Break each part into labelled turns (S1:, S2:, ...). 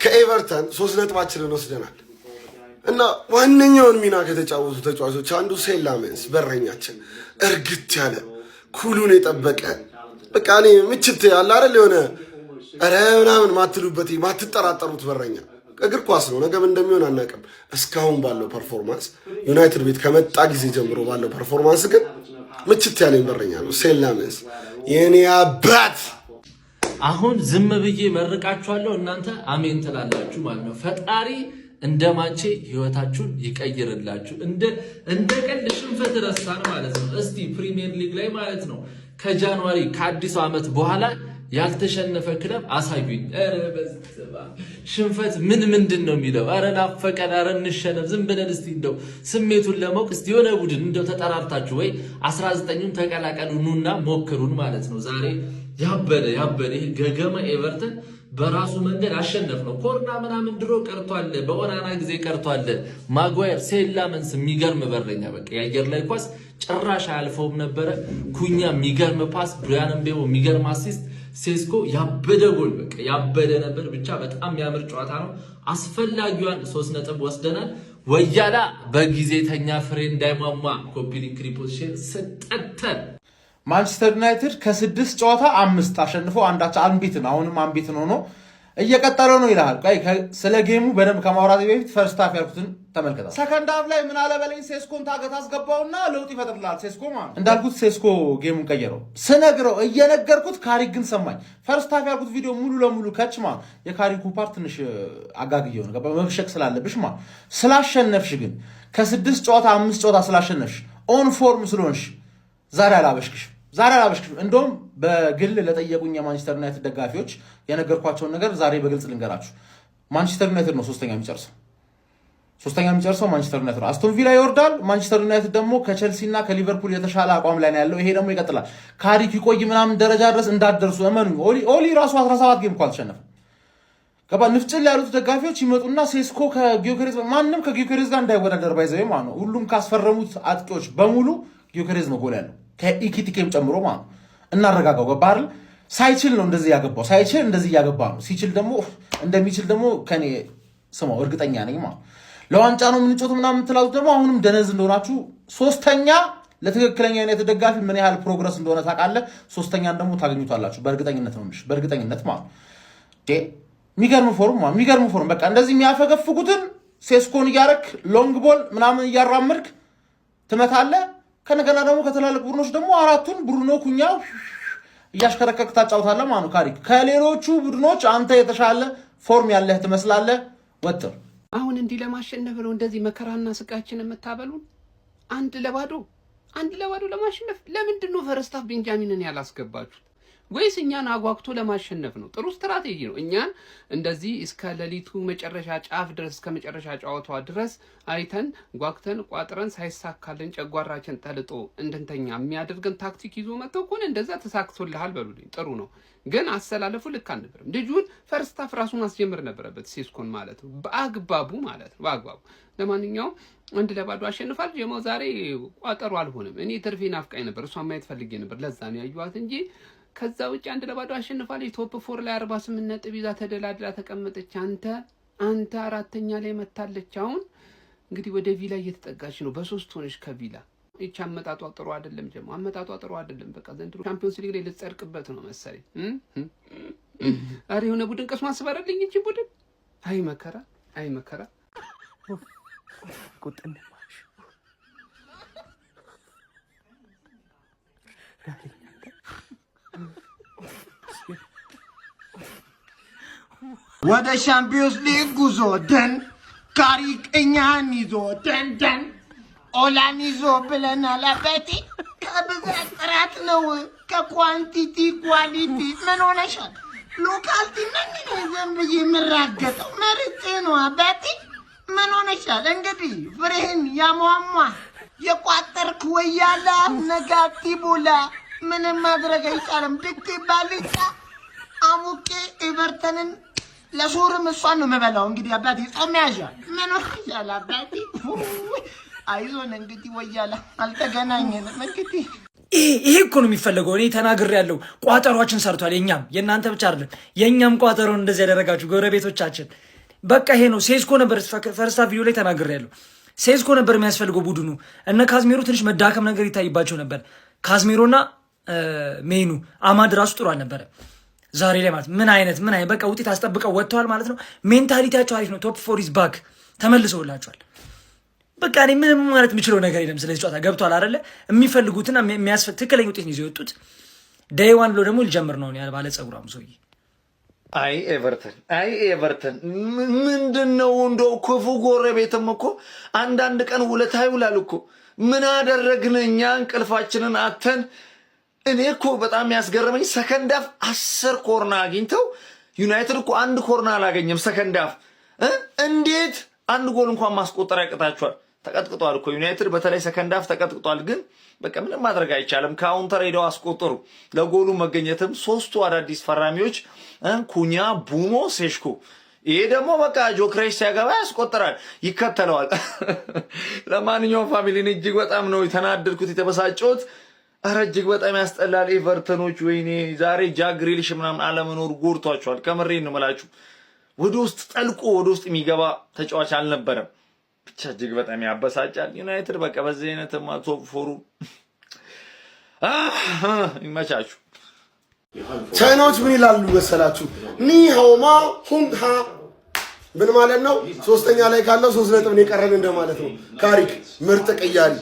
S1: ከኤቨርተን 3 ነጥባችንን ወስደናል እና ዋነኛውን ሚና ከተጫወቱ ተጫዋቾች አንዱ ሴላሜንስ በረኛችን እርግጥ ያለ ኩሉን የጠበቀ በቃ እኔ ምችት ያለ አይደል የሆነ አረ ምናምን ማትሉበት ማትጠራጠሩት በረኛ እግር ኳስ ነው ነገም እንደሚሆን አናውቅም እስካሁን ባለው ፐርፎርማንስ ዩናይትድ ቤት ከመጣ ጊዜ ጀምሮ ባለው ፐርፎርማንስ ግን ምችት ያለኝ በረኛ ነው ሴላሜንስ የኔ አባት
S2: አሁን ዝም ብዬ መርቃችኋለሁ እናንተ አሜን ትላላችሁ ማለት ነው ፈጣሪ እንደማንቼ ህይወታችሁን ይቀይርላችሁ እንደ ቀልድ ሽንፈት ረሳን ማለት ነው እስቲ ፕሪሚየር ሊግ ላይ ማለት ነው ከጃንዋሪ ከአዲስ ዓመት በኋላ ያልተሸነፈ ክለብ አሳዩኝ አረ በስባ ሽንፈት ምንድነው የሚለው አረ ናፈቀን አረ እንሸነፍ ዝም ብለን እስቲ እንደው ስሜቱን ለሞቅ እስቲ የሆነ ቡድን እንደው ተጠራርታችሁ ወይ 19ን ተቀላቀሉና ሞክሩን ማለት ነው ዛሬ ያበደ ይሄ ገገማ ኤቨርተን በራሱ መንገድ አሸነፍ ነው ኮርና ምናምን ድሮ ቀርቷል በኦናና ጊዜ ቀርቷል ማጓየር ሴላመንስ የሚገርም በረኛ በቃ ያየር ላይ ኳስ ጭራሽ አልፈውም ነበር ኩኛ የሚገርም ፓስ ብራያን ምቤሞ የሚገርም አሲስት ሴስኮ ያበደ ጎል በቃ ያበደ ነበር ብቻ በጣም ያምር ጨዋታ ነው አስፈላጊዋን 3 ነጥብ ወስደናል ወያላ በጊዜ ተኛ ፍሬ እንዳይሟሟ ኮፒ ሊንክ ሪፖዚሽን ሰጠተ
S3: ማንቸስተር ዩናይትድ ከ6 ጨዋታ 5 አሸንፎ አንዳች አንቢትን አሁንም አንቢትን ሆኖ እየቀጠለ ነው ይላል ቆይ ስለ ጌሙ በደንብ ከማውራት በፊት ፈርስት ሃፍ ያልኩትን ተመልከታ ሰከንድ ሃፍ ላይ ምን አለ በለኝ ሴስኮን ታገት አስገባውና ለውጥ ይፈጥርላል ሴስኮ ማለት እንዳልኩት ሴስኮ ጌሙን ቀየረው ስነግረው እየነገርኩት ካሪክ ግን ሰማኝ ፈርስት ሃፍ ያልኩት ቪዲዮ ሙሉ ለሙሉ ከችማ የካሪኩ ፓርት ትንሽ አጋግየው ነው በመብሸክ ስላለብሽ ማለት ስላሸነፍሽ ግን ከ6 ጨዋታ 5 ጨዋታ ስላሸነፍሽ ኦን ፎርም ስለሆንሽ ዛሬ አላበሽክሽ እንደውም በግል ለጠየቁኝ የማንቸስተር ዩናይትድ ደጋፊዎች የነገርኳቸውን ነገር ዛሬ በግልጽ ልንገራችሁ ማንቸስተር ዩናይትድ ነው ሶስተኛ የሚጨርሰው ማንቸስተር ዩናይትድ ነው አስቶን ቪላ ይወርዳል ማንቸስተር ዩናይትድ ደግሞ ከቸልሲና ከሊቨርፑል የተሻለ አቋም ላይ ነው ያለው ይሄ ደግሞ ይቀጥላል ካሪክ ይቆይ ምናምን ደረጃ ድረስ እንዳደርሱ እመኑ ኦሊ ራሱ 17 ጌም እንኳን ተሸነፈ ገባ ንፍጭል ያሉት ደጋፊዎች ይመጡና ሴስኮ ከጊዮከሬዝ ማንንም ከጊዮከሬዝ ጋር እንዳይወዳደር ባይዘው ማለት ነው ሁሉም ካስፈረሙት አጥቂዎች በሙሉ ጊዮከሬዝ ነው ጎል ያለው ከኢኪቲኬም ጨምሮ ማለት እናረጋጋው ገባል ሳይችል ነው እንደዚህ ያገባው ሳይችል እንደዚህ ያገባ ነው ሲችል ደግሞ እንደሚችል ደግሞ ከኔ ስማው እርግጠኛ ነኝ ማለት ለዋንጫ ነው ምንጮት ምናምን ትላሉት ደግሞ አሁንም ደነዝ እንደሆናችሁ ሶስተኛ ለትክክለኛ ዩናይትድ ደጋፊ ምን ያህል ፕሮግረስ እንደሆነ ታውቃለህ ሶስተኛን ደግሞ ታገኙታላችሁ በእርግጠኝነት ማለት ሚገርም ፎርም በቃ እንደዚህ የሚያፈገፍጉትን ሴስኮን ያረክ ሎንግ ቦል ምናምን ያራምርክ ትመታለህ ከነገና ደግሞ ከተላለቅ ቡድኖች ደግሞ አራቱን ብሩኖ ኩኛ ያሽከረከክ ታጫውታለህ ማለት ነው ካሪክ ከሌሎቹ ቡድኖች አንተ የተሻለ ፎርም ያለህ ትመስላለህ ወጥር
S4: አሁን እንዲህ ለማሸነፍ ነው እንደዚህ መከራና ስቃችን የምታበሉን አንድ ለባዶ ለማሸነፍ ለምንድን ነው ፈርስት ሃፍ ቤንጃሚንን ያላስገባችሁት ወይስ እኛን አጓግቶ ለማሸነፍ ነው ጥሩ ስትራቴጂ ነው እኛን እንደዚህ እስከ ሌሊቱ መጨረሻ ጫፍ ድረስ እስከ መጨረሻ ጨዋታው ድረስ አይተን ጓግተን ቋጥረን ሳይሳካልን ጨጓራችን ጠልጦ እንድንተኛ የሚያደርገን ታክቲክ ይዞ መጥተው ኮነ እንደዛ ተሳክቶልሃል በሉልኝ ጥሩ ነው ግን አሰላለፉ ልክ አንነበርም ልጁን ፈርስት ሃፍ ራሱን ማስጀመር ነበረበት ሴስኮን ማለት ነው በአግባቡ ለማንኛውም አንድ ለባዶ አሸንፋል ጀማው ዛሬ ቋጠሩ አልሆነም እኔ ትርፌን አፍቃይ ነበር እሷ ማየት ፈልጌ ነበር ለዛ ነው ያዩዋት እንጂ ከዛ ውጪ አንድ ለባዶ አሸንፋለች ቶፕ 4 ላይ 48 ነጥብ ይዛ ተደላድላ ተቀመጠች አንተ አራተኛ ላይ መታለች አሁን እንግዲህ ወደ ቪላ እየተጠጋች ነው በ3 ሆነሽ ከቪላ እቺ አመጣጧ ጥሩ አይደለም በቃ ዘንድሮ ቻምፒዮንስ ሊግ ላይ ልትጸድቅበት ነው መሰለኝ አሬ የሆነ ቡድን ቀስማ አስበረልኝ እንጂ ቡድን አይ መከራ ቁጥን
S5: ወደ ሻምፒዮንስ ሊግ ጉዞ ደን ካሪክ እኛን ይዞ ደን ኦላን ይዞ ብለናል አባቴ ከብዛት ጥራት ነው ከኳንቲቲ ኳሊቲ ምን ሆነሻል ሎካልቲ ምን ዝም ብዬ የምራገጠው መርጬ ነው አባቴ ምን ሆነሻል እንግዲህ ፍሬህን ያሟሟ የቋጠርክ ወያላ ነጋቲቡላ ምንም ማድረግ አይቻልም ድክ ባልጫ አሙቄ ኤቨርተንን ለሱርም እሷን ነው መበላው እንግዲህ አባቴ ጾም ያዣል ምን ሆነሻል አባቴ አይዞን እንግዲህ ወያላ አልተገናኘንም እንግዲህ
S6: ይሄ እኮ ነው የሚፈለገው። እኔ ተናግሬያለሁ። ቋጠሯችን ሰርቷል። የኛም የእናንተ ብቻ አይደለም፣ የኛም ቋጠሮን እንደዚህ ያደረጋችሁ ጎረቤቶቻችን። በቃ ይሄ ነው። ሴስኮ ነበር ፈርስት ቪዲዮ ላይ ተናግሬያለሁ። ሴስኮ ነበር የሚያስፈልገው ቡድኑ። እነ ካዝሜሮ ትንሽ መዳከም ነገር ይታይባቸው ነበር። ካዝሜሮና ሜኑ አማድ ራሱ ጥሩ አልነበረ ዛሬ ላይ ማለት ምን አይነት በቃ ውጤት አስጠብቀው ወጥተዋል ማለት ነው። ሜንታሊቲያቸው አሪፍ ነው። ቶፕ ፎር ኢዝ ባክ ተመልሰውላቸዋል። በቃ እኔ ምንም ማለት የምችለው ነገር የለም ስለዚህ ጨዋታ። ገብቷል አይደለ? የሚፈልጉትና ትክክለኛ ውጤት ነው ይዘው የወጡት። ዴይ ዋን ብሎ ደግሞ ሊጀምር ነው ያለ ባለ ጸጉራም ሰውዬ።
S7: አይ ኤቨርተን ምንድን ነው እንደው ክፉ ጎረቤትም እኮ አንዳንድ ቀን ውለታ ይውላል እኮ። ምን አደረግን እኛ እንቅልፋችንን አተን። እኔ እኮ በጣም ያስገረመኝ ሰከንድ አፍ 10 ኮርና አግኝተው ዩናይትድ እኮ አንድ ኮርና አላገኘም። ሰከንድ አፍ እንዴት አንድ ጎል እንኳን ማስቆጠር ያቅታችኋል? ተቀጥቅጧል እኮ ዩናይትድ በተለይ ሰከንድ አፍ ተቀጥቅጧል። ግን በቃ ምንም ማድረግ አይቻልም። ካውንተር ሄደው አስቆጠሩ። ለጎሉ መገኘትም 3ቱ አዳዲስ ፈራሚዎች ኩኛ፣ ቡሞ፣ ሴሽኮ። ይሄ ደግሞ በቃ ጆክሬሽ ሲያገባ ያስቆጥራል፣ ይከተለዋል። ለማንኛውም ፋሚሊን እጅግ በጣም ነው የተናደድኩት የተበሳጨሁት። ኧረ እጅግ በጣም ያስጠላል። ኤቨርተኖች ወይኔ ዛሬ ጃክ ግሪሊሽ ምናምን አለመኖር ጎድቷቸዋል። ከምሬን ነው የምላችሁ። ወደ ውስጥ ጠልቆ ወደ ውስጥ የሚገባ ተጫዋች አልነበረም። ብቻ እጅግ በጣም ያበሳጫል። ዩናይትድ በቃ በዚህ አይነትማ ቶፕ ፎሩ ይመቻችሁ።
S1: ቻይናዎች ምን ይላሉ መሰላችሁ? ኒሃውማ ሁንሃ ምን ማለት ነው? ሶስተኛ ላይ ካለው 3 ነጥብ ነው የቀረን እንደማለት ነው። ካሪክ ምርጥ ቀያሪ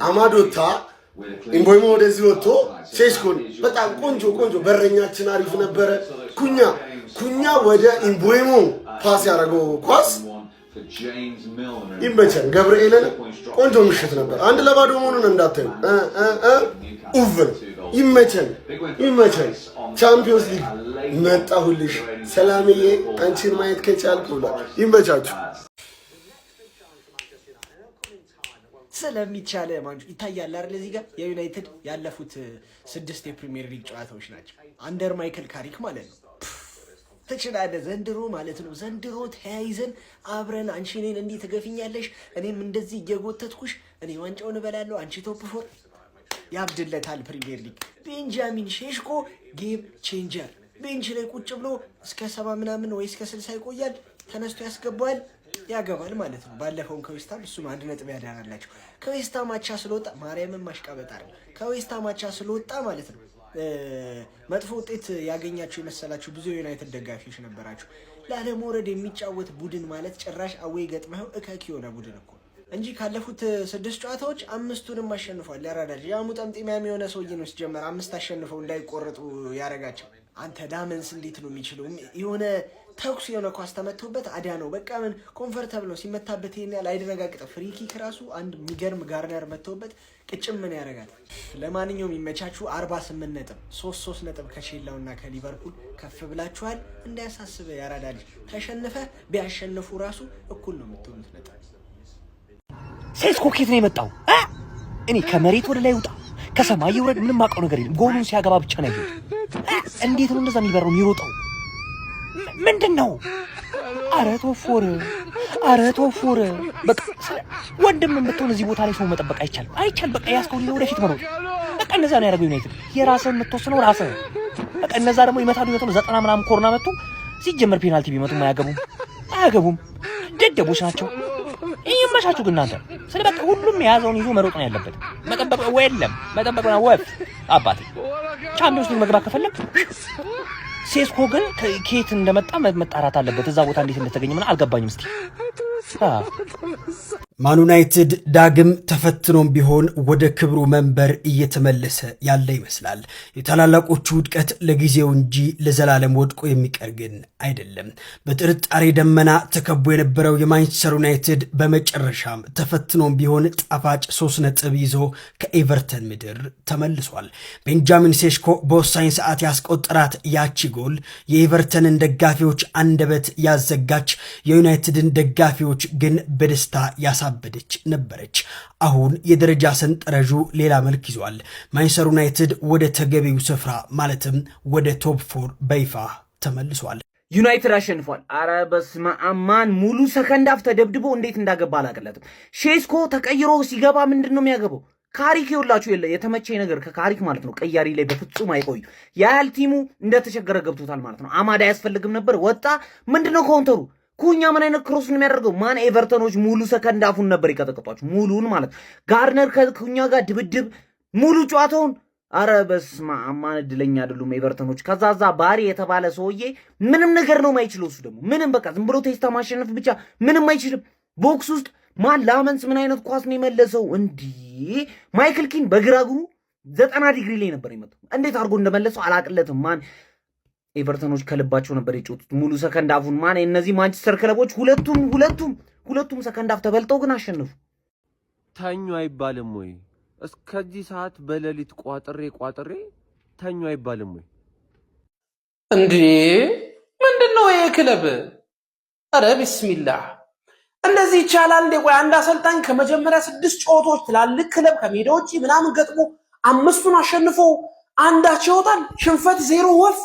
S1: አማዶታ ኢምቦይሞ ወደዚህ ወጥቶ ሴስኮን በጣም ቆንጆ በረኛችን አሪፍ ነበረ። ኩኛ ወደ ኢምቦይሞ ፓስ ያደረገው ኳስ ይመቸን። ገብርኤልን ቆንጆ ምሽት ነበር። 1-0 መሆኑን እንዳታዩ። ኡቭን ይመቸን። ቻምፒዮንስ ሊግ መጣሁልሽ ሰላምዬ፣ አንቺን ማየት ከቻልኩ ብሏል። ይመቻችሁ።
S5: ስለሚቻለ ማንጁ ይታያል አይደል? እዚህ ጋር የዩናይትድ ያለፉት 6 የፕሪሚየር ሊግ ጨዋታዎች ናቸው። አንደር ማይክል ካሪክ ማለት ነው። ትችላለህ ዘንድሮ ማለት ነው። ዘንድሮ ተያይዘን አብረን አንቺ እኔን እንዲህ ትገፊኛለሽ፣ እኔም እንደዚህ እየጎተትኩሽ፣ እኔ ዋንጫውን እበላለሁ፣ አንቺ ቶፕ ፎር። ያብድለታል ፕሪሚየር ሊግ። ቤንጃሚን ሼሽኮ ጌም ቼንጀር። ቤንች ላይ ቁጭ ብሎ እስከ 70 ምናምን ወይ እስከ 60 ይቆያል። ተነስቶ ያስገባል፣ ያገባል ማለት ነው። ባለፈውን ከዌስታም እሱ ነው 1 ነጥብ ያዳናላቸው። ከዌስታም አቻ ስለወጣ ማርያምን ማሽቃበጣል። ከዌስታም አቻ ስለወጣ ማለት ነው መጥፎ ውጤት ያገኛችሁ የመሰላችሁ ብዙ የዩናይትድ ደጋፊዎች ነበራችሁ። ላለመውረድ የሚጫወት ቡድን ማለት ጭራሽ አዌይ ገጥመው እከክ የሆነ ቡድን እኮ እንጂ ካለፉት 6 ጨዋታዎች 5ቱንም አሸንፏል። ያራዳል ያሙ ጠምጤሚያም የሆነ ሰውዬ ነው ሲጀመር 5 አሸንፈው እንዳይቆረጡ ያረጋቸው። አንተ ዳመንስ እንዴት ነው የሚችለው? የሆነ ተኩስ የሆነ ኳስ ተመቶበት አዳ ነው በቃ ምን ኮምፎርታብል ነው ሲመታበት ይሄን ያህል አይደረጋግጠው። ፍሪ ኪክ ራሱ አንድ የሚገርም ጋርነር መተውበት ቅጭም ምን ያደርጋል። ለማንኛውም ይመቻችሁ። 48 ነጥብ 3 ነጥብ ከቼላውና ከሊቨርፑል ከፍ ብላችኋል። እንዳያሳስበ ያራዳ ልጅ ተሸነፈ ቢያሸንፉ ራሱ እኩል ነው የምትሆኑት ነጥብ።
S8: ሴስኮ ኬት ነው የመጣው? እኔ ከመሬት ወደ ላይ ውጣ ከሰማይ ይውረድ ምንም አውቀው ነገር የለም። ጎሉን ሲያገባ ብቻ ነው ያየሁት። እንዴት ነው እንደዛ የሚበረው የሚሮጠው? ምንድነው? አረ ቶፎር በቃ ወንድም የምትሆን እዚህ ቦታ ላይ ሰው መጠበቅ አይቻልም። በቃ ያስከው ነው ወደፊት መሮጥ በቃ እነዛ ነው ያደረገው ዩናይትድ። የራስህን የምትወስነው ራስህ በቃ እነዛ ደግሞ ይመታሉ 90 ምናምን ኮርና መጥቶ ሲጀመር ፔናልቲ ቢመቱም አያገቡም። ደደቦች ናቸው። ይመሻችሁ ግን እናንተ ስለ በቃ ሁሉም የያዘውን ይዞ መሮጥ ነው ያለበት። መጠበቅ ነው ወፍ አባቴ። ቻምፒዮንስ ሊግ መግባት ከፈለግ ሴስኮ ግን ከኬት እንደመጣ መጣራት አለበት። እዛ ቦታ እንዴት እንደተገኘ ምን አልገባኝም። እስቲ
S9: ማን ዩናይትድ ዳግም ተፈትኖም ቢሆን ወደ ክብሩ መንበር እየተመለሰ ያለ ይመስላል። የታላላቆቹ ውድቀት ለጊዜው እንጂ ለዘላለም ወድቆ የሚቀር ግን አይደለም። በጥርጣሬ ደመና ተከቦ የነበረው የማንቸስተር ዩናይትድ በመጨረሻም ተፈትኖም ቢሆን ጣፋጭ 3 ነጥብ ይዞ ከኤቨርተን ምድር ተመልሷል። ቤንጃሚን ሴስኮ በወሳኝ ሰዓት ያስቆጠራት ያቺ ጎል የኤቨርተንን ደጋፊዎች አንደበት ያዘጋች፣ የዩናይትድን ደጋፊዎች ግን በደስታ ያሳበደች ነበረች። አሁን የደረጃ ሰንጠረዡ ሌላ መልክ ይዟል። ማንቸስተር ዩናይትድ ወደ ተገቢው ስፍራ ማለትም ወደ ቶፕ 4 በይፋ ተመልሷል።
S8: ዩናይትድ አሸንፏል። አረ በስመ አብ ማን ሙሉ ሰከንድ አፍ ተደብድቦ እንዴት እንዳገባ አላቀለጥም። ሼስኮ ተቀይሮ ሲገባ ምንድነው የሚያገባው? ካሪክ ይውላችሁ የተመቸኝ ነገር ከካሪክ ማለት ነው ቀያሪ ላይ በፍጹም አይቆዩ ያህል ቲሙ እንደተቸገረ ገብቶታል ማለት ነው። አማዳ አያስፈልግም ነበር ወጣ። ምንድነው ካውንተሩ? ኩኛ ምን አይነት ክሮስ ነው የሚያደርገው? ማን ኤቨርተኖች ሙሉ ሰከንድ አፉን ነበር ይቀጠቅጧቸው ሙሉን ማለት ጋርነር ከኩኛ ጋር ድብድብ ሙሉ ጨዋታውን። አረ በስማ አማን እድለኛ አይደሉም ኤቨርተኖች። ከዛዛ ባሪ የተባለ ሰውዬ ምንም ነገር ነው የማይችለው። እሱ ደግሞ ምንም በቃ ዝም ብሎ ቴስታ ማሸነፍ ብቻ ምንም አይችልም። ቦክስ ውስጥ ማን ላመንስ ምን አይነት ኳስ ነው የመለሰው? እንዲህ ማይክል ኪን በግራ እግሩ 90 ዲግሪ ላይ ነበር የመጣው። እንዴት አድርጎ እንደመለሰው አላቅለትም። ማን ኤቨርተኖች ከልባቸው ነበር የጮቱት ሙሉ ሰከንድ አፉን። ማን እነዚህ ማንቸስተር ክለቦች ሁለቱም ሰከንድ አፍ ተበልጠው ግን አሸነፉ።
S10: ተኙ አይባልም ወይ? እስከዚህ ሰዓት በሌሊት ቋጥሬ ተኙ አይባልም ወይ?
S4: እንዴ ምንድነው ይሄ ክለብ? አረ ቢስሚላህ እንደዚህ ይቻላል እንዴ? ቆይ አንድ አሰልጣኝ ከመጀመሪያ 6 ጨዋታዎች ትላልቅ ክለብ ከሜዳ ውጪ ምናምን ገጥሞ 5ቱን አሸንፎ አንዳቸው ይወጣል። ሽንፈት 0 ወፍ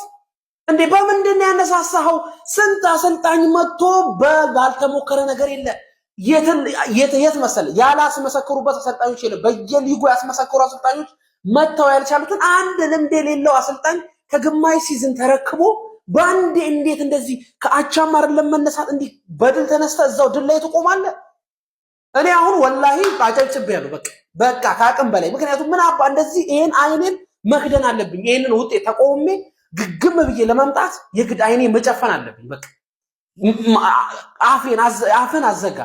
S4: እንዴ! በምንድን ያነሳሳው? ስንት አሰልጣኝ መጥቶ ባልተሞከረ ነገር የለ። የት መሰለ ያላስመሰከሩበት አሰልጣኞች የለ። በየሊጉ ያስመሰከሩ አሰልጣኞች መጥተው ያልቻሉትን አንድ ልምድ የሌለው አሰልጣኝ ከግማሽ ሲዝን ተረክቦ ባንዴ እንዴት እንደዚህ ከአቻም አይደለም መነሳት እንዲህ በድል ተነስተ እዛው ድል ላይ ትቆማለህ? እኔ አሁን ወላሂ አጨብጭቤያለሁ። በቃ ከአቅም በላይ ምክንያቱም ምን አባ እንደዚህ ይሄን አይኔን መክደን አለብኝ። ይሄንን ውጤት ተቆሜ ግግም ብዬ ለማምጣት የግድ አይኔ መጨፈን አለብኝ። በቃ አፍን አዘጋ።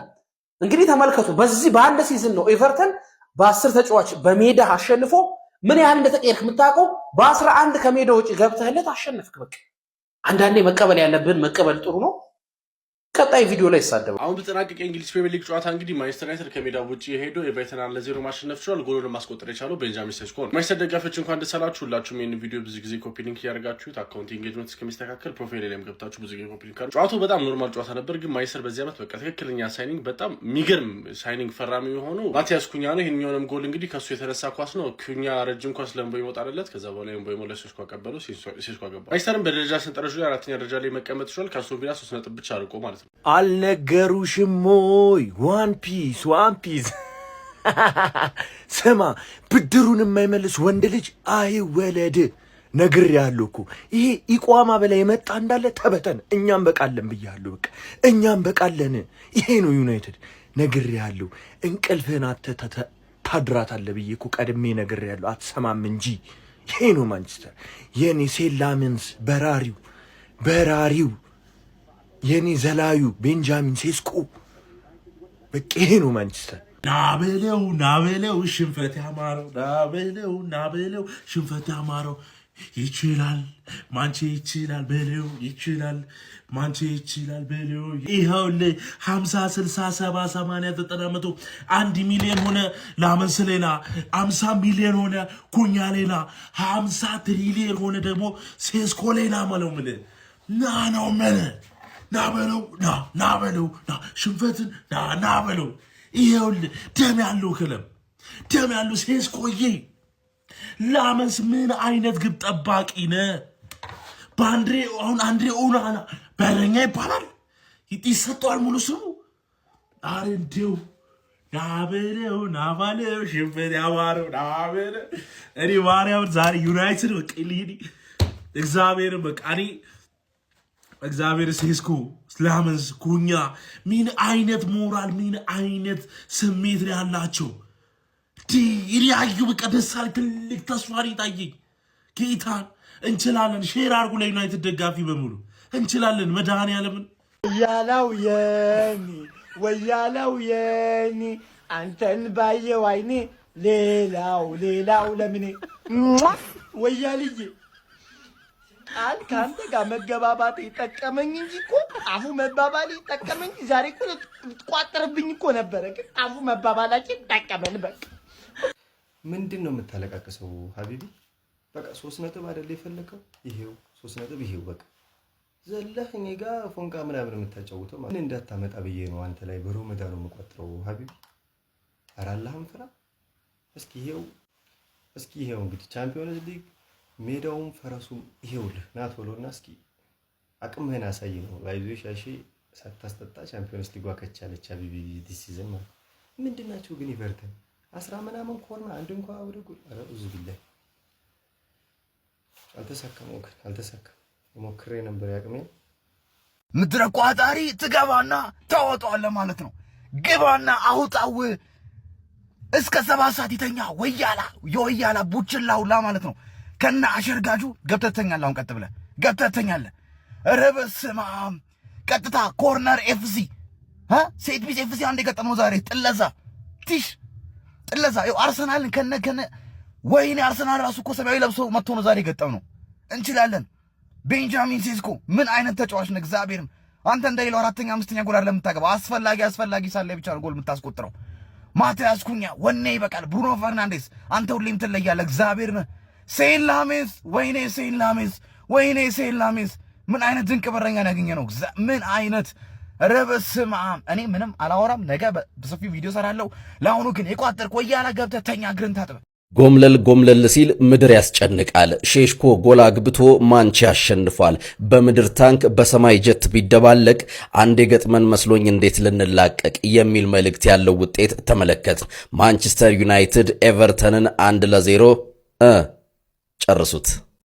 S4: እንግዲህ ተመልከቱ፣ በዚህ በአንድ ሲዝን ነው ኤቨርተን በ10 ተጫዋች በሜዳ አሸንፎ ምን ያህል እንደተቀየርክ የምታውቀው በ11 ከሜዳ ውጪ ገብተህለት አሸነፍክ። በቃ አንዳንዴ መቀበል ያለብን መቀበል ጥሩ ነው። ቀጣይ ቪዲዮ ላይ ይሳደባል።
S11: አሁን በተጠናቀቀ የእንግሊዝ ፕሪሚየር ሊግ ጨዋታ እንግዲህ ማንቸስተር ዩናይትድ ከሜዳ ውጪ ሄዶ ኤቨርተን 1-0 ማሸነፍ ችሏል። ጎሉን ማስቆጠር የቻለው ቤንጃሚን ሴስኮ ነው። ማንቸስተር ደጋፊዎች እንኳን ደስ አላችሁ። ሁላችሁም ይህን ቪዲዮ ብዙ ጊዜ ኮፒ ሊንክ እያደረጋችሁት አካውንት ኤንጌጅመንት እስከሚስተካከል ፕሮፋይል ላይም ገብታችሁ ብዙ ጊዜ ኮፒ ሊንክ አድርጉ። ጨዋታው በጣም ኖርማል ጨዋታ ነበር፣ ግን ማንቸስተር በዚህ ዓመት በቃ ትክክለኛ ሳይኒንግ በጣም የሚገርም ሳይኒንግ ፈራሚ የሆነው ማቲያስ ኩኛ ነው። ይሄኛውንም ጎል እንግዲህ ከሱ የተነሳ ኳስ ነው። ኩኛ ረጅም ኳስ ለምቦ ይወጣለት፣ ከዛ በኋላ ለምቦ ለሴስኮ አቀበለው፣ ሴስኮ አገባ። ማንቸስተርም በደረጃ ሰንጠረዡ ላይ 4ኛ ደረጃ ላይ መቀመጥ ችሏል። ከአስቶን ቪላ 3 ነጥብ ብቻ አርቆ ማለት ነው።
S10: አልነገሩሽም ወይ? ዋን ፒስ ስማ፣ ብድሩን የማይመልስ ወንድ ልጅ አይወለድ። ነግሬሃለሁ እኮ ይሄ ኢቋማ በላይ የመጣ እንዳለ ተበተን። እኛም በቃለን ብያለሁ። በቃ እኛም በቃለን። ይሄ ነው ዩናይትድ። ነግሬሃለሁ። እንቅልፍህን ታድራታለህ ብዬ እኮ ቀድሜ ነግሬሃለሁ። አትሰማም እንጂ ይሄ ነው ማንቸስተር። የኔ ሴላምንስ በራሪው የኔ ዘላዩ ቤንጃሚን ሴስኮ በቃ ይሄ ነው ማንቸስተር።
S12: ናበለው ሽንፈት ያማረው ናበለው ሽንፈት ያማረው ይችላል ማንቼ ይችላል በለው ይችላል ማንቼ ይችላል በለው። ይኸውልህ 50 60 70 80 90 100 1 ሚሊዮን ሆነ ላመንስ ሌላ 50 ሚሊዮን ሆነ ኩኛ ሌላ 50 ትሪሊዮን ሆነ ደግሞ ሴስኮ ሌላ ማለት ምን ና ነው ምን ናበለው ሽንፈትን ናበለው። ይኸውልህ ደም ያለው ክለብ ደም ያለው ሴስኮዬ። ላመንስ ምን አይነት ግብ ጠባቂ ነህ? አንድሬ ኦናና በረኛ ይባላል ይሰጠዋል ሙሉ ስሙ። አረ እንደው ናበለው ሽንፈት ያማረው ናበለው። እኔ ማርያምን ዛሬ ዩናይትድ በቃ እግዚአብሔር በቃ እግዚአብሔር ሴስኮ ላመንስ ኩኛ ምን አይነት ሞራል ምን አይነት ስሜት ያላቸው ያዩ በቃ ደሳል ትልቅ ተስፋን ይታየኝ። ጌታን እንችላለን። ሼር አድርጉ ለዩናይትድ ደጋፊ በሙሉ እንችላለን። መድኃኒዓለምን
S5: ወያለው የኔ አንተን ባየው አይኔ ሌላው ለምኔ ወያልዬ ቃል ከአንተ ጋር መገባባት ይጠቀመኝ እንጂ እኮ አፉ መባባል ይጠቀመኝ። ዛሬ እኮ ልትቋጥርብኝ እኮ ነበረ፣ ግን አፉ መባባላችን ይጠቀመን። በቃ
S13: ምንድን ነው የምታለቃቅሰው ሀቢቢ? በቃ 3 ነጥብ አይደል የፈለከው? ይሄው 3 ነጥብ ይሄው። በቃ ዘለህ እኔ ጋር ፎንቃ ምናምን የምታጫውተው ምን እንዳታመጣ ብዬ ነው አንተ ላይ በሮመዳኑ የምቆጥረው ሀቢቢ። ኧረ አላህም ፍራ። እስኪ ይሄው እንግዲህ ቻምፒዮንስ ሊግ ሜዳውም ፈረሱም ይሄውልህ ና ቶሎና እስኪ አቅምህን አሳይ ነው። አይዞ ሻሺ ሳታስጠጣ ቻምፒዮንስ ሊግ ዋከቻለች ሀቢቢ ዲስ ሲዝን ማለት ምንድናቸው ግን ኤቨርተን 10 ምናምን ኮርና አንድ እንኳን ወደ ጎል አረ ብዙ ቢላይ አልተሳካም ሞክሬ ነበር ያቅሜ
S10: ምድረ ቋጣሪ ትገባና ታወጣዋለህ ማለት ነው። ግባና አውጣው እስከ 7 ሰዓት ይተኛ ወያላ ቡችላውላ ማለት ነው። ከና አሸርጋጁ ገብተተኛለህ። አሁን ቀጥ ብለህ ገብተተኛለህ። ኧረ በስመ አብ ቀጥታ ኮርነር ኤፍሲ ሴት ፒስ ኤፍሲ አንድ የገጠመው ዛሬ ጥለዛ ይኸው አርሰናልን ከነ ወይኔ አርሰናል ራሱ እኮ ሰማያዊ ለብሶ መጥቶ ነው ዛሬ የገጠምነው። እንችላለን። ቤንጃሚን ሴስኮ ምን አይነት ተጫዋች ነው! እግዚአብሔርን አንተ እንደሌላው 4ኛ 5ኛ ጎል አይደለም የምታገባው። አስፈላጊ ሳለ ብቻ ነው ጎል የምታስቆጥረው። ማቲያስ ኩኛ ወኔ ይበቃል። ብሩኖ ፈርናንዴስ አንተ ሁሌም ትለያለህ። እግዚአብሔርን ወይኔ ሴን ላሜንስ ምን አይነት ድንቅ በረኛ ያገኘ ነው! ምን አይነት ረበስም እኔ ምንም አላወራም። ነገ በሰፊው ቪዲዮ ሰራለሁ። ለአሁኑ ግን የቋጠርክ ወያላ ገብተህ ተኛ፣ እግርን ታጥበህ።
S14: ጎምለል ሲል ምድር ያስጨንቃል። ሼሽኮ ጎል አግብቶ ማንቼ ያሸንፏል። በምድር ታንክ በሰማይ ጀት ቢደባለቅ አንድ የገጥመን መስሎኝ እንዴት ልንላቀቅ የሚል መልእክት ያለው ውጤት ተመለከት። ማንቸስተር ዩናይትድ ኤቨርተንን 1-0 ጨርሱት።